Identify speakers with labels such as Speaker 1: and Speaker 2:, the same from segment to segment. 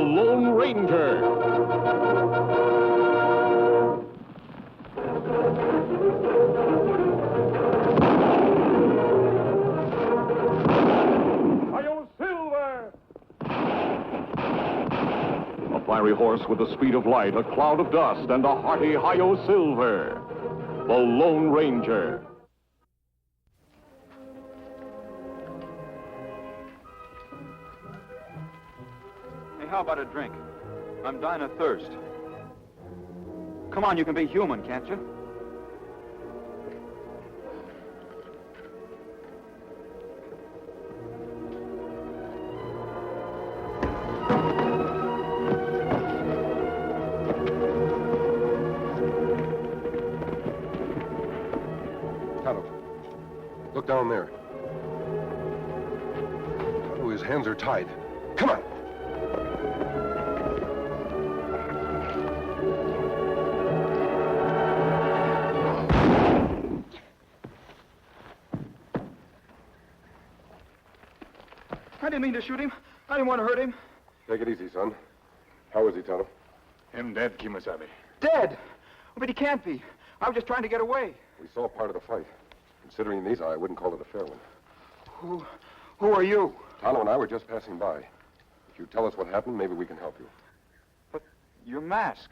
Speaker 1: Lone Ranger. A fiery horse with the speed of light, a cloud of dust, and a hearty Hi-Yo Silver. The Lone Ranger.
Speaker 2: Hey, how about a drink? I'm dying of thirst. Come on, you can be human, can't you?
Speaker 3: Look down there. Oh, his hands are tied. Come on!
Speaker 2: I didn't mean to shoot him. I didn't want to hurt him.
Speaker 3: Take it easy, son. How is he, Tonto?
Speaker 4: Him dead, Kimasabi.
Speaker 2: Dead? But he can't be. I was just trying to get away.
Speaker 3: We saw part of the fight. Considering these, I wouldn't call it a fair one.
Speaker 2: Who are you?
Speaker 3: Tonto and I were just passing by. If you tell us what happened, maybe we can help you.
Speaker 2: But your mask.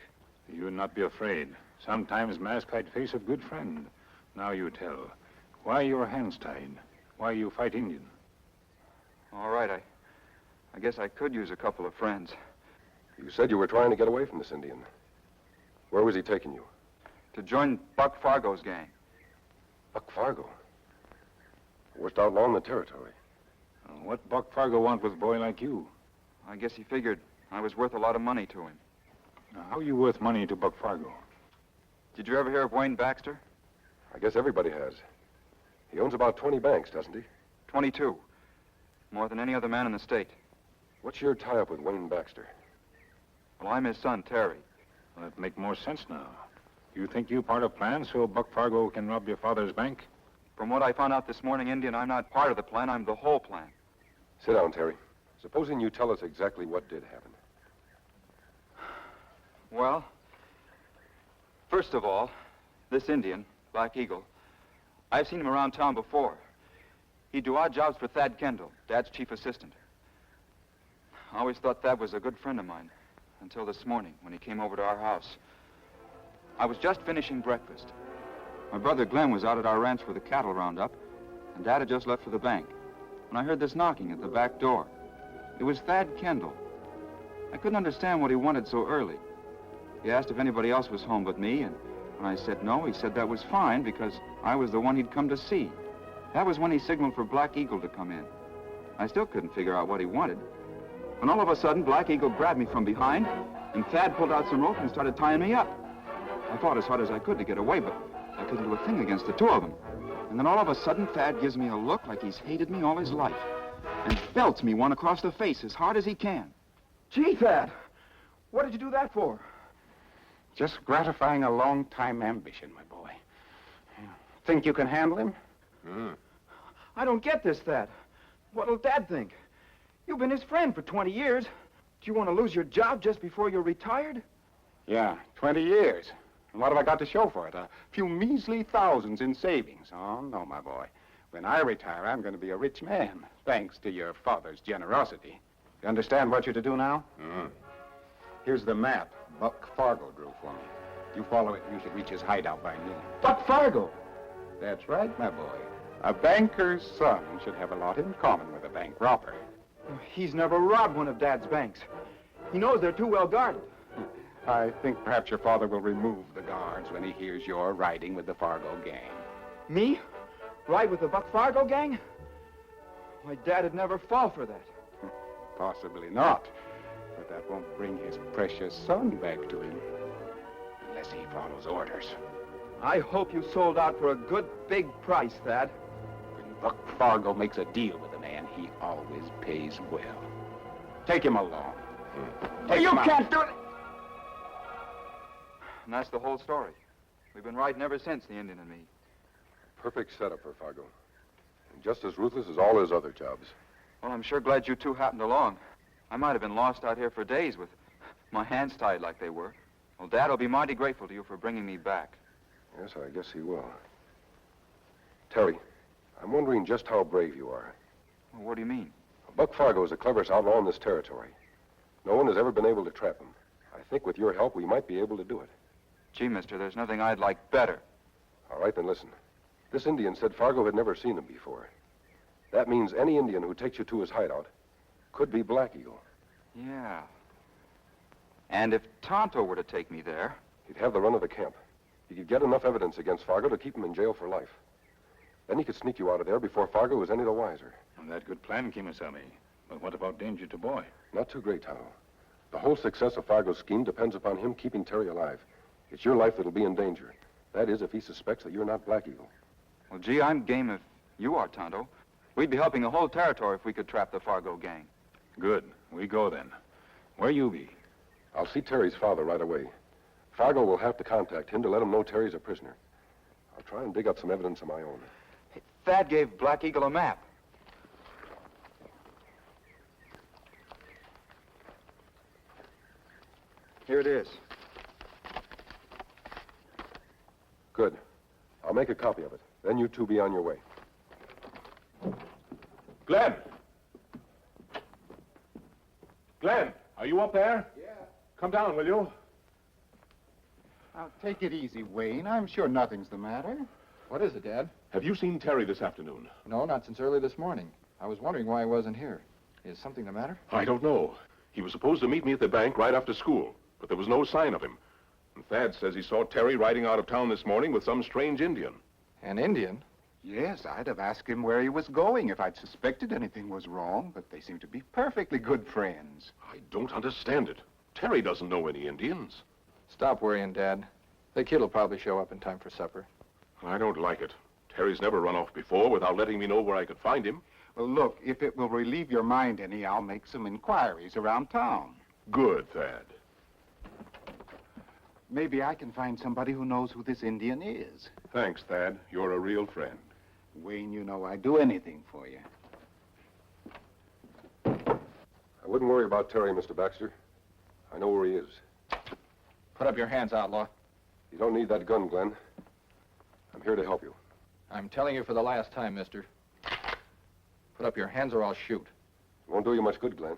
Speaker 4: You not be afraid. Sometimes mask hide face of good friend. Now you tell. Why your hands tied? Why you fight Indian?
Speaker 2: All right, I guess I could use a couple of friends.
Speaker 3: You said you were trying to get away from this Indian. Where was he taking you?
Speaker 2: To join Buck Fargo's gang.
Speaker 3: Buck Fargo? Worst outlaw in the territory.
Speaker 4: What Buck Fargo want with a boy like you?
Speaker 2: I guess he figured I was worth a lot of money to him.
Speaker 4: Now, how you worth money to Buck Fargo?
Speaker 2: Did you ever hear of Wayne Baxter?
Speaker 3: I guess everybody has. He owns about 20 banks, doesn't he?
Speaker 2: 22. More than any other man in the state.
Speaker 3: What's your tie-up with Wayne Baxter?
Speaker 2: Well, I'm his son, Terry.
Speaker 4: Well, that make more sense now. You think you part of plan so Buck Fargo can rob your father's bank?
Speaker 2: From what I found out this morning, Indian, I'm not part of the plan. I'm the whole plan.
Speaker 3: Sit down, Terry. Supposing you tell us exactly what did happen.
Speaker 2: Well, first of all, this Indian, Black Eagle, I've seen him around town before. He'd do odd jobs for Thad Kendall, Dad's chief assistant. I always thought Thad was a good friend of mine, until this morning when he came over to our house. I was just finishing breakfast. My brother Glenn was out at our ranch for the cattle roundup, and Dad had just left for the bank. When I heard this knocking at the back door, it was Thad Kendall. I couldn't understand what he wanted so early. He asked if anybody else was home but me, and when I said no, he said that was fine because I was the one he'd come to see. That was when he signaled for Black Eagle to come in. I still couldn't figure out what he wanted. When all of a sudden, Black Eagle grabbed me from behind, and Thad pulled out some rope and started tying me up. I fought as hard as I could to get away, but I couldn't do a thing against the two of them. And then all of a sudden, Thad gives me a look like he's hated me all his life, and belts me one across the face as hard as he can. Gee, Thad, what did you do that for?
Speaker 5: Just gratifying a long-time ambition, my boy. Think you can handle him?
Speaker 2: I don't get this, Thad. What'll Dad think? You've been his friend for 20 years. Do you want to lose your job just before you're retired?
Speaker 5: Yeah, 20 years. And what have I got to show for it? A few measly thousands in savings. Oh, no, my boy. When I retire, I'm going to be a rich man, thanks to your father's generosity. You understand what you're to do now? Here's the map Buck Fargo drew for me. You follow it, you should reach his hideout by noon.
Speaker 2: Buck Fargo?
Speaker 5: That's right, my boy. A banker's son should have a lot in common with a bank robber.
Speaker 2: He's never robbed one of Dad's banks. He knows they're too well guarded.
Speaker 5: I think perhaps your father will remove the guards when he hears you're riding with the Fargo gang.
Speaker 2: Me? Ride with the Buck Fargo gang? My Dad'd never fall for that.
Speaker 5: Possibly not. But that won't bring his precious son back to him. Unless he follows orders.
Speaker 2: I hope you sold out for a good big price, Thad.
Speaker 5: When Buck Fargo makes a deal with a man, he always pays well. Take him along.
Speaker 2: You can't do it! And that's the whole story. We've been riding ever since, the Indian and me.
Speaker 3: Perfect setup for Fargo. And just as ruthless as all his other jobs.
Speaker 2: Well, I'm sure glad you two happened along. I might have been lost out here for days with my hands tied like they were. Well, Dad will be mighty grateful to you for bringing me back.
Speaker 3: Yes, I guess he will. Terry, I'm wondering just how brave you are.
Speaker 2: Well, what do you mean?
Speaker 3: Buck Fargo is the cleverest outlaw in this territory. No one has ever been able to trap him. I think with your help, we might be able to do it.
Speaker 2: Gee, mister, there's nothing I'd like better.
Speaker 3: All right, then listen. This Indian said Fargo had never seen him before. That means any Indian who takes you to his hideout could be Black Eagle.
Speaker 2: Yeah. And if Tonto were to take me there...
Speaker 3: He'd have the run of the camp. He could get enough evidence against Fargo to keep him in jail for life. Then he could sneak you out of there before Fargo was any the wiser.
Speaker 4: And that good plan, Kimasabi. But what about danger to Boy?
Speaker 3: Not too great, Tonto. The whole success of Fargo's scheme depends upon him keeping Terry alive. It's your life that'll be in danger. That is, if he suspects that you're not Black Eagle.
Speaker 2: Well, gee, I'm game if you are, Tonto. We'd be helping the whole territory if we could trap the Fargo gang.
Speaker 4: Good. We go then. Where you be?
Speaker 3: I'll see Terry's father right away. Fargo will have to contact him to let him know Terry's a prisoner. I'll try and dig up some evidence of my own.
Speaker 2: Hey, Thad gave Black Eagle a map. Here it is.
Speaker 3: Good. I'll make a copy of it. Then you two be on your way.
Speaker 6: Glenn! Glenn, are you up there?
Speaker 5: Yeah.
Speaker 6: Come down, will you?
Speaker 5: Now, take it easy, Wayne. I'm sure nothing's the matter.
Speaker 7: What is it, Dad?
Speaker 6: Have you seen Terry this afternoon?
Speaker 7: No, not since early this morning. I was wondering why he wasn't here. Is something the matter?
Speaker 6: I don't know. He was supposed to meet me at the bank right after school, but there was no sign of him. And Thad says he saw Terry riding out of town this morning with some strange Indian.
Speaker 7: An Indian?
Speaker 5: Yes, I'd have asked him where he was going if I'd suspected anything was wrong, but they seem to be perfectly good friends.
Speaker 6: I don't understand it. Terry doesn't know any Indians.
Speaker 7: Stop worrying, Dad. The kid will probably show up in time for supper.
Speaker 6: I don't like it. Terry's never run off before without letting me know where I could find him.
Speaker 5: Well, look, if it will relieve your mind any, I'll make some inquiries around town.
Speaker 6: Good, Thad.
Speaker 5: Maybe I can find somebody who knows who this Indian is.
Speaker 6: Thanks, Thad. You're a real friend.
Speaker 5: Wayne, you know I'd do anything for you.
Speaker 3: I wouldn't worry about Terry, Mr. Baxter. I know where he is.
Speaker 7: Put up your hands, outlaw.
Speaker 3: You don't need that gun, Glenn. I'm here to help you.
Speaker 7: I'm telling you for the last time, mister. Put up your hands or I'll shoot.
Speaker 3: It won't do you much good, Glenn.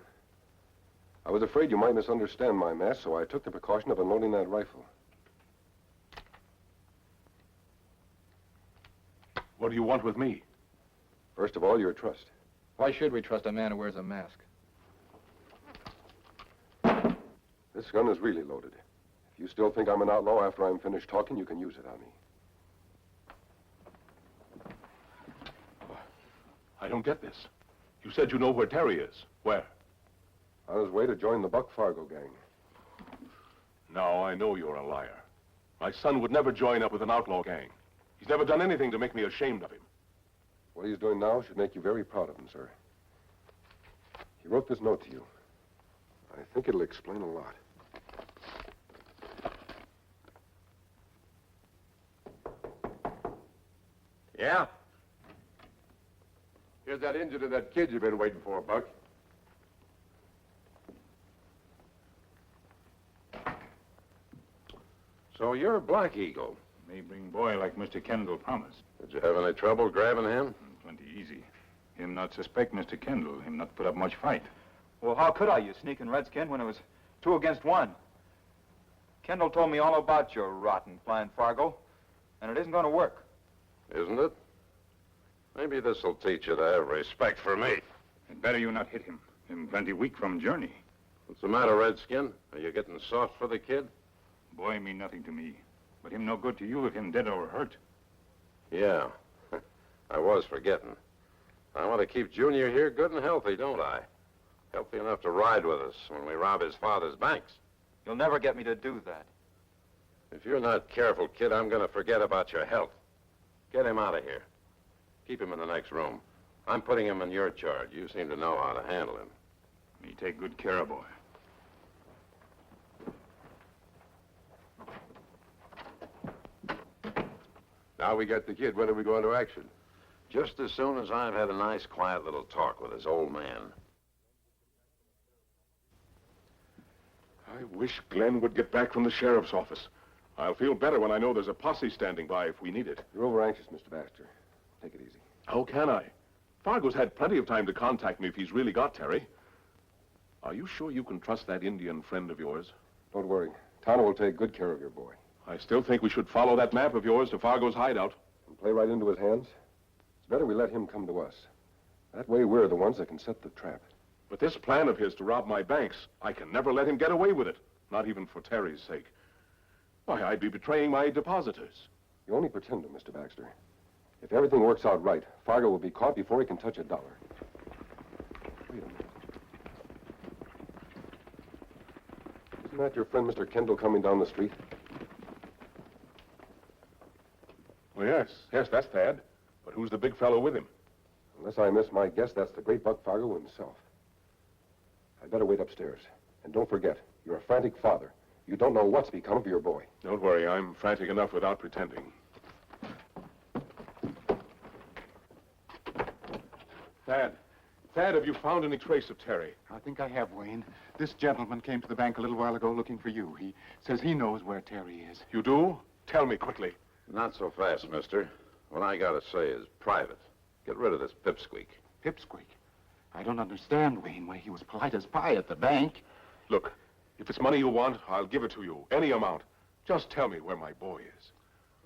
Speaker 3: I was afraid you might misunderstand my mask, so I took the precaution of unloading that rifle.
Speaker 6: What do you want with me?
Speaker 3: First of all, your trust.
Speaker 7: Why should we trust a man who wears a mask?
Speaker 3: This gun is really loaded. If you still think I'm an outlaw after I'm finished talking, you can use it on me.
Speaker 6: I don't get this. You said you know where Terry is. Where?
Speaker 3: On his way to join the Buck Fargo gang.
Speaker 6: Now I know you're a liar. My son would never join up with an outlaw gang. He's never done anything to make me ashamed of him.
Speaker 3: What he's doing now should make you very proud of him, sir. He wrote this note to you. I think it'll explain a lot.
Speaker 8: Yeah? Here's that engine of that kid you've been waiting for, Buck. So you're Black Eagle.
Speaker 4: May bring Boy like Mr. Kendall promised.
Speaker 8: Did you have any trouble grabbing him?
Speaker 4: Plenty easy. Him not suspect Mr. Kendall. Him not put up much fight.
Speaker 2: Well, how could I, you sneaking redskin, when it was 2 against 1? Kendall told me all about your rotten plan, Fargo, and it isn't going to work.
Speaker 8: Isn't it? Maybe this'll teach you to have respect for me.
Speaker 4: It better you not hit him. Him plenty weak from journey.
Speaker 8: What's the matter, Redskin? Are you getting soft for the kid?
Speaker 4: Boy mean nothing to me. But him no good to you if him dead or hurt.
Speaker 8: Yeah. I was forgetting. I want to keep Junior here good and healthy, don't I? Healthy enough to ride with us when we rob his father's banks.
Speaker 2: You'll never get me to do that.
Speaker 8: If you're not careful, kid, I'm going to forget about your health. Get him out of here. Keep him in the next room. I'm putting him in your charge. You seem to know how to handle him.
Speaker 4: Me take good care of Boy.
Speaker 8: Now we got the kid. When are we going to action? Just as soon as I've had a nice, quiet little talk with his old man.
Speaker 6: I wish Glenn would get back from the sheriff's office. I'll feel better when I know there's a posse standing by if we need it.
Speaker 3: You're over-anxious, Mr. Baxter. Take it easy.
Speaker 6: How can I? Fargo's had plenty of time to contact me if he's really got Terry. Are you sure you can trust that Indian friend of yours?
Speaker 3: Don't worry. Tonto will take good care of your boy.
Speaker 6: I still think we should follow that map of yours to Fargo's hideout.
Speaker 3: And play right into his hands. It's better we let him come to us. That way we're the ones that can set the trap.
Speaker 6: But this plan of his to rob my banks, I can never let him get away with it. Not even for Terry's sake. Why, I'd be betraying my depositors.
Speaker 3: You only pretend to, Mr. Baxter. If everything works out right, Fargo will be caught before he can touch a dollar. Wait a minute. Isn't that your friend, Mr. Kendall, coming down the street?
Speaker 6: Well, yes, that's Thad. But who's the big fellow with him?
Speaker 3: Unless I miss my guess, that's the great Buck Fargo himself. I'd better wait upstairs. And don't forget, you're a frantic father. You don't know what's become of your boy.
Speaker 6: Don't worry, I'm frantic enough without pretending. Thad, have you found any trace of Terry?
Speaker 5: I think I have, Wayne. This gentleman came to the bank a little while ago looking for you. He says he knows where Terry is.
Speaker 6: You do? Tell me quickly.
Speaker 8: Not so fast, mister. What I gotta say is private. Get rid of this pipsqueak.
Speaker 5: Pipsqueak? I don't understand, Wayne, why he was polite as pie at the bank.
Speaker 6: Look, if it's money you want, I'll give it to you. Any amount. Just tell me where my boy is.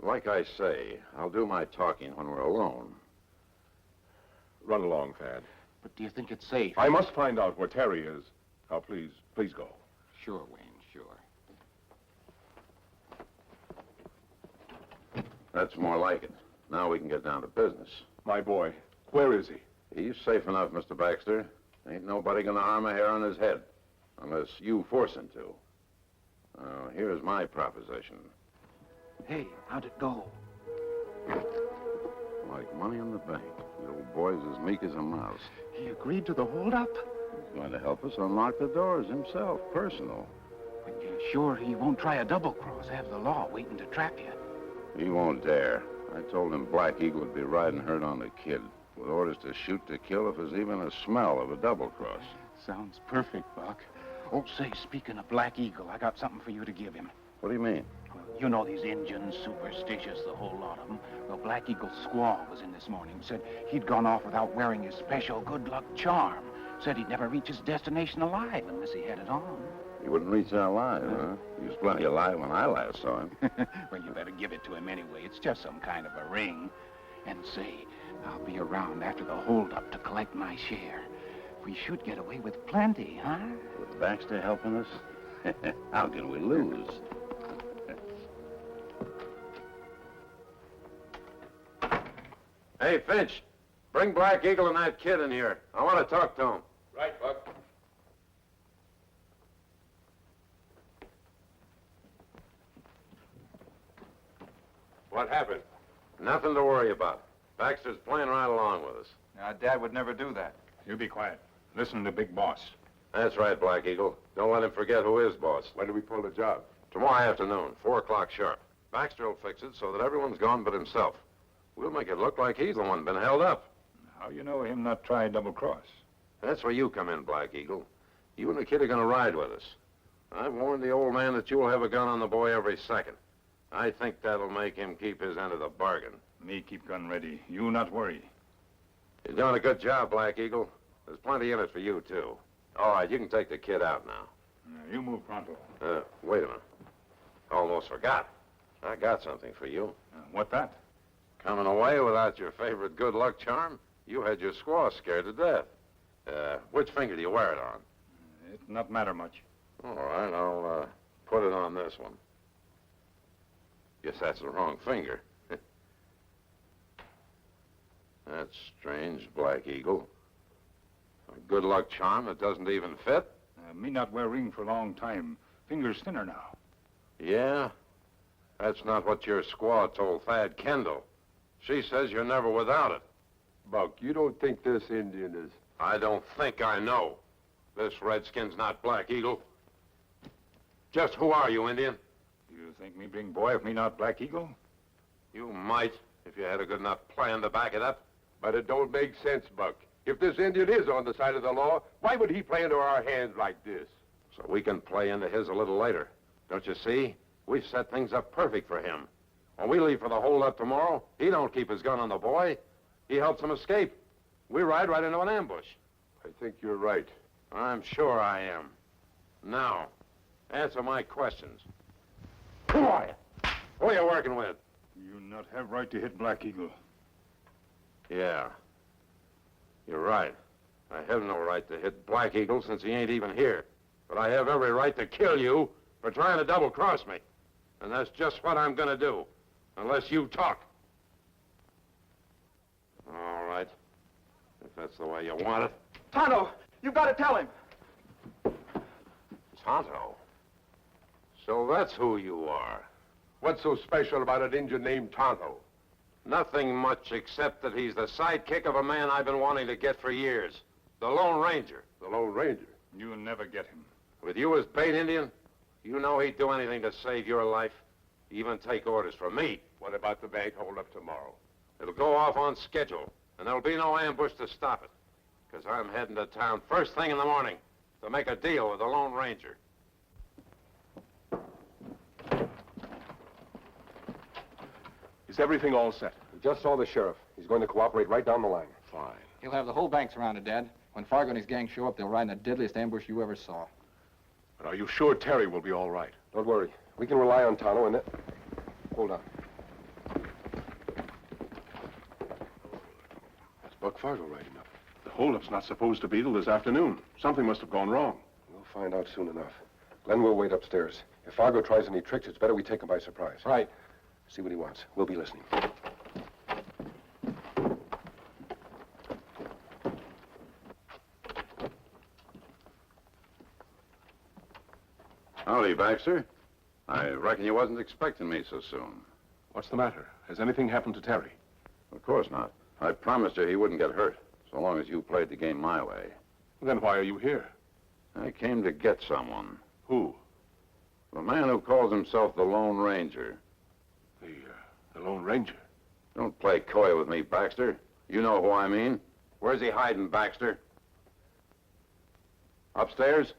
Speaker 8: Like I say, I'll do my talking when we're alone.
Speaker 6: Run along, Thad.
Speaker 5: But do you think it's safe?
Speaker 6: I must find out where Terry is. Now, please go.
Speaker 5: Sure, Wayne, sure.
Speaker 8: That's more like it. Now we can get down to business.
Speaker 6: My boy, where is he?
Speaker 8: He's safe enough, Mr. Baxter. Ain't nobody gonna harm a hair on his head. Unless you force him to. Here's my proposition.
Speaker 5: Hey, how'd it go?
Speaker 8: Like money in the bank. The old boy's as meek as a mouse.
Speaker 5: He agreed to the holdup?
Speaker 8: He's going to help us unlock the doors himself, personal.
Speaker 5: But you're sure he won't try a double-cross, have the law waiting to trap you?
Speaker 8: He won't dare. I told him Black Eagle would be riding herd on the kid, with orders to shoot to kill if there's even a smell of a double-cross.
Speaker 5: Sounds perfect, Buck. Oh, say, speaking of Black Eagle, I got something for you to give him.
Speaker 8: What do you mean?
Speaker 5: Well, you know these Injuns, superstitious, the whole lot of them. Well, Black Eagle's squaw was in this morning. Said he'd gone off without wearing his special good luck charm. Said he'd never reach his destination alive unless he had it on.
Speaker 8: He wouldn't reach that alive, huh? He was plenty alive when I last saw him.
Speaker 5: Well, you better give it to him anyway. It's just some kind of a ring. And say, I'll be around after the holdup to collect my share. We should get away with plenty, huh?
Speaker 8: With Baxter helping us? How can we lose? Hey, Finch, bring Black Eagle and that kid in here. I want to talk to him.
Speaker 3: Right, Buck.
Speaker 8: What happened? Nothing to worry about. Baxter's playing right along with us.
Speaker 2: Now, Dad would never do that.
Speaker 4: You be quiet. Listen to Big Boss.
Speaker 8: That's right, Black Eagle. Don't let him forget who is boss.
Speaker 3: When do we pull the job?
Speaker 8: Tomorrow afternoon, 4 o'clock sharp. Baxter will fix it so that everyone's gone but himself. We'll make it look like he's the one been held up.
Speaker 4: How you know him not try double-cross?
Speaker 8: That's where you come in, Black Eagle. You and the kid are going to ride with us. I've warned the old man that you'll have a gun on the boy every second. I think that'll make him keep his end of the bargain.
Speaker 4: Me keep gun ready. You not worry.
Speaker 8: You're doing a good job, Black Eagle. There's plenty in it for you, too. All right, you can take the kid out now.
Speaker 4: You move pronto.
Speaker 8: Wait a minute. Almost forgot. I got something for you.
Speaker 4: What that?
Speaker 8: Coming away without your favorite good luck charm? You had your squaw scared to death. Which finger do you wear it on?
Speaker 4: It not matter much.
Speaker 8: All right, I'll put it on this one. Guess that's the wrong finger. That's strange, Black Eagle. A good luck charm that doesn't even fit?
Speaker 4: Me not wear ring for a long time. Fingers thinner now.
Speaker 8: Yeah? That's not what your squaw told Thad Kendall. She says you're never without it.
Speaker 3: Buck, you don't think this Indian is...
Speaker 8: I don't think I know. This redskin's not Black Eagle. Just who are you, Indian?
Speaker 4: You think me bring boy if me not Black Eagle?
Speaker 8: You might, if you had a good enough plan to back it up.
Speaker 3: But it don't make sense, Buck. If this Indian is on the side of the law, why would he play into our hands like this?
Speaker 8: so we can play into his a little later. Don't you see? We've set things up perfect for him. When we leave for the holdup tomorrow, he don't keep his gun on the boy. He helps him escape. We ride right into an ambush.
Speaker 3: I think you're right.
Speaker 8: I'm sure I am. Now, answer my questions. Who are you? Who are you working with?
Speaker 4: You not have right to hit Black Eagle.
Speaker 8: Yeah. You're right. I have no right to hit Black Eagle since he ain't even here. But I have every right to kill you for trying to double-cross me. And that's just what I'm gonna do. Unless you talk. All right. If that's the way you want it.
Speaker 2: Tonto, you've got to tell him.
Speaker 8: Tonto? So that's who you are.
Speaker 3: What's so special about an Indian named Tonto?
Speaker 8: Nothing much except that he's the sidekick of a man I've been wanting to get for years. The Lone Ranger.
Speaker 3: The Lone Ranger.
Speaker 4: You'll never get him.
Speaker 8: With you as bait, Indian, you know he'd do anything to save your life. Even take orders from me.
Speaker 3: What about the bank holdup tomorrow?
Speaker 8: It'll go off on schedule, and there'll be no ambush to stop it. Because I'm heading to town first thing in the morning to make a deal with the Lone Ranger.
Speaker 6: Is everything all set?
Speaker 3: We just saw the sheriff. He's going to cooperate right down the line.
Speaker 6: Fine.
Speaker 7: He'll have the whole bank surrounded, Dad. When Fargo and his gang show up, they'll ride in the deadliest ambush you ever saw.
Speaker 6: But are you sure Terry will be all right?
Speaker 3: Don't worry. We can rely on Tonto and it... Hold on. That's Buck Fargo riding up.
Speaker 6: The holdup's not supposed to be till this afternoon. Something must have gone wrong.
Speaker 3: We'll find out soon enough. Glenn will wait upstairs. If Fargo tries any tricks, it's better we take him by surprise.
Speaker 7: Right.
Speaker 3: See what he wants. We'll be listening.
Speaker 8: Howdy, Baxter. I reckon you wasn't expecting me so soon.
Speaker 6: What's the matter? Has anything happened to Terry?
Speaker 8: Of course not. I promised you he wouldn't get hurt, so long as you played the game my way.
Speaker 6: Then why are you here?
Speaker 8: I came to get someone.
Speaker 6: Who?
Speaker 8: The man who calls himself the Lone Ranger.
Speaker 6: The Lone Ranger.
Speaker 8: Don't play coy with me, Baxter. You know who I mean. Where's he hiding, Baxter? Upstairs?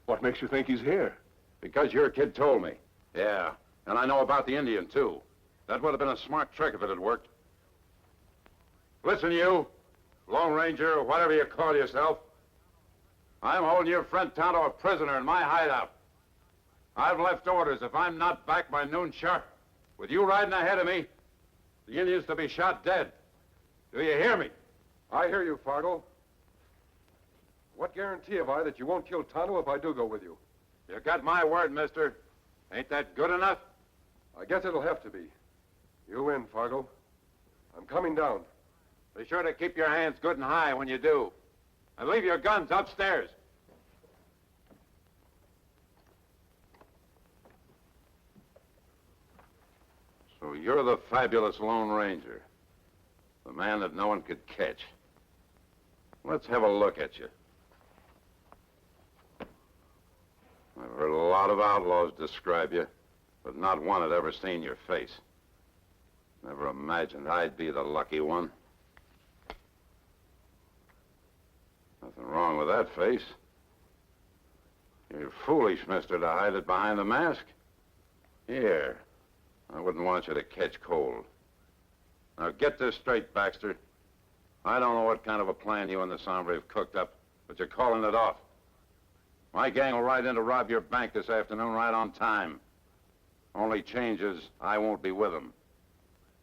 Speaker 6: What makes you think he's here?
Speaker 8: Because your kid told me. Yeah, and I know about the Indian, too. That would have been a smart trick if it had worked. Listen, you, Lone Ranger, or whatever you call yourself. I'm holding your friend Tonto a prisoner in my hideout. I've left orders if I'm not back by noon sharp. With you riding ahead of me, the Indian's to be shot dead. Do you hear me?
Speaker 3: I hear you, Fargo. What guarantee have I that you won't kill Tonto if I do go with you?
Speaker 8: You got my word, mister. Ain't that good enough?
Speaker 3: I guess it'll have to be. You win, Fargo. I'm coming down.
Speaker 8: Be sure to keep your hands good and high when you do. And leave your guns upstairs. So you're the fabulous Lone Ranger. The man that no one could catch. Let's have a look at you. I've heard a lot of outlaws describe you, but not one had ever seen your face. Never imagined I'd be the lucky one. Nothing wrong with that face. You're foolish, mister, to hide it behind the mask. Here. I wouldn't want you to catch cold. Now get this straight, Baxter. I don't know what kind of a plan you and the Sombre have cooked up, but you're calling it off. My gang will ride in to rob your bank this afternoon right on time. Only change is I won't be with them.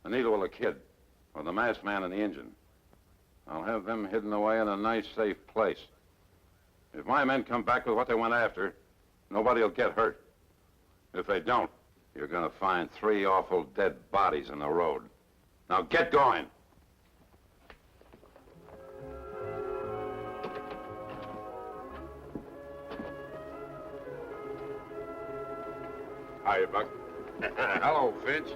Speaker 8: And neither will the kid, or the masked man and the engine. I'll have them hidden away in a nice, safe place. If my men come back with what they went after, nobody will get hurt. If they don't, you're gonna find 3 awful dead bodies in the road. Now get going.
Speaker 3: Hiya, Buck.
Speaker 8: Hello, Finch.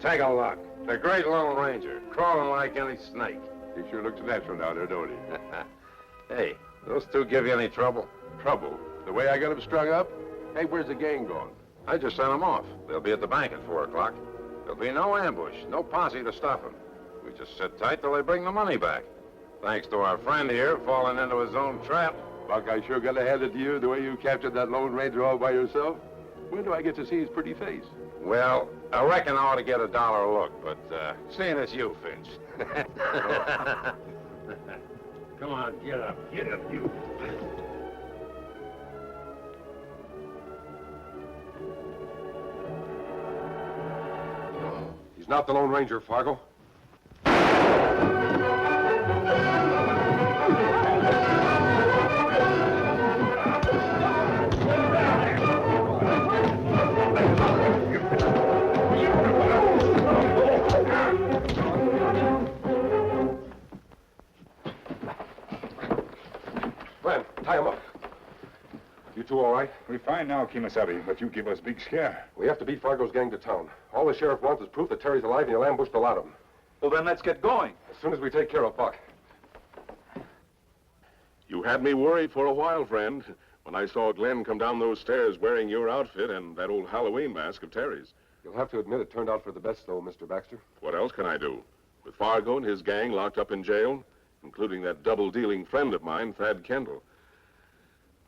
Speaker 8: Take a look. The great Lone Ranger, crawling like any snake.
Speaker 3: He sure looks natural down there, don't he?
Speaker 8: Hey, those two give you any trouble?
Speaker 3: Trouble? The way I got him strung up? Hey, where's the gang gone?
Speaker 8: I just sent them off. They'll be at the bank at 4 o'clock. There'll be no ambush, no posse to stop them. We just sit tight till they bring the money back. Thanks to our friend here falling into his own trap.
Speaker 3: Buck, I sure gotta hand it to you the way you captured that Lone Ranger all by yourself. When do I get to see his pretty face?
Speaker 8: Well, I reckon I ought to get a dollar look, but seeing as you, Finch.
Speaker 9: Come on, get up, you.
Speaker 3: He's not the Lone Ranger, Fargo. Glenn, tie him up. You two all right?
Speaker 4: We're fine now, Kimasabi, but you give us big scare.
Speaker 3: We have to beat Fargo's gang to town. All the sheriff wants is proof that Terry's alive and you'll ambush the lot of them.
Speaker 2: Well, then let's get going.
Speaker 3: As soon as we take care of Buck.
Speaker 6: You had me worried for a while, friend, when I saw Glenn come down those stairs wearing your outfit and that old Halloween mask of Terry's.
Speaker 3: You'll have to admit it turned out for the best, though, Mr. Baxter.
Speaker 6: What else can I do? With Fargo and his gang locked up in jail, including that double-dealing friend of mine, Thad Kendall.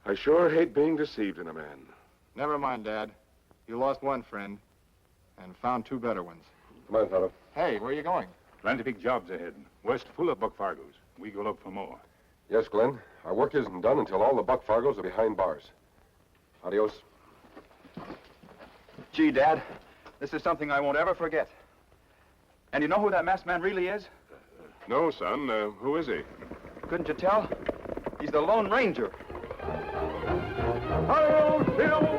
Speaker 6: I sure hate being deceived in a man.
Speaker 2: Never mind, Dad. You lost one friend and found two better ones.
Speaker 3: Come on, Tonto.
Speaker 2: Hey, where are you going?
Speaker 4: Plenty big jobs ahead. West full of Buck Fargos. We go look for more.
Speaker 3: Yes, Glenn. Our work isn't done until all the Buck Fargos are behind bars. Adios.
Speaker 2: Gee, Dad, this is something I won't ever forget. And you know who that masked man really is?
Speaker 6: No, son. Who is he?
Speaker 2: Couldn't you tell? He's the Lone Ranger.
Speaker 1: Hail, Silver!